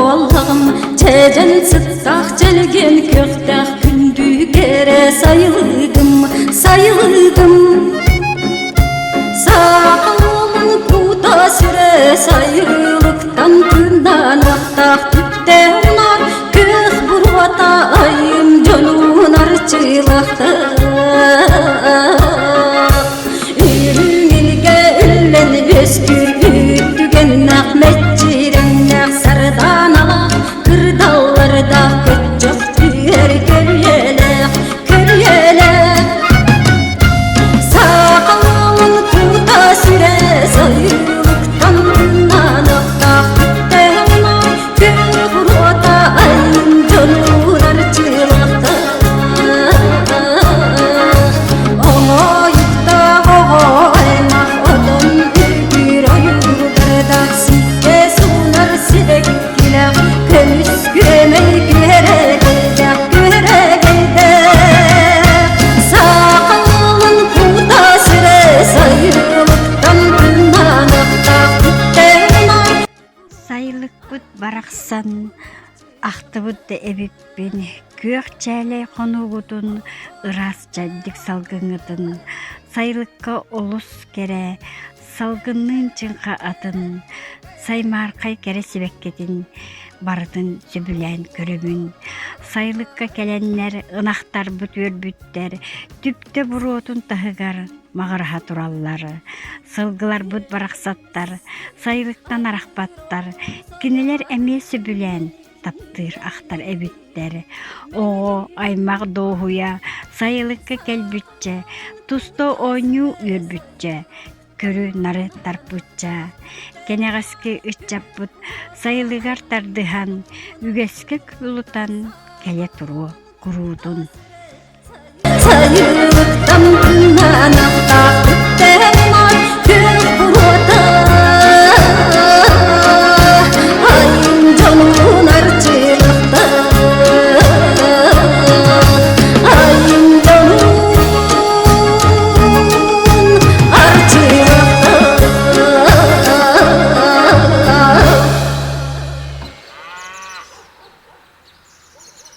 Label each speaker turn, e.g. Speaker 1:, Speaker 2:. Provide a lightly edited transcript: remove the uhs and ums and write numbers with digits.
Speaker 1: Allah'ım çejen sıttaq jelgen köktaq kündü kere sayıldım Sağlığın kuda süre sayılıktan tünden vattaq tüpte unar kök burvata ayım jolun arçılıqta Ülge üllenip öskür üttügen Ahmet Cirennak sardan ala kırdallarda kötçök tüyer köryeler Sağlığın kuda süre sayılıktan tünden vattaq tüpte unar kök burvata ayım jolun arçılıqta
Speaker 2: Sayılık bud baraksan, aktı bud da ebip beni, gök çeyle konugudun, ıras caddik salgınıdın, sayılıkka olus kere, salgının çınka atın, saymarkay kere sebekkedin, bardın sübülen körümün, sayılıkka gelenler, ınaktar bud örbütter, tüpte burotun tahıgar, mağırha turalları, sılgılar bud baraksattar, sayılıktan arakbattar, kineler emeye sübülen, taptır aktar ebitler. O aymak doğuya, sayılıkka gelbütçe, tusto oynu ürbütçe, körü narı tarputça, kenegaski ütçaput, sayılıgar tardıhan, ügeske kulutan, kele turu kurudun.
Speaker 1: Sayılıktan tünden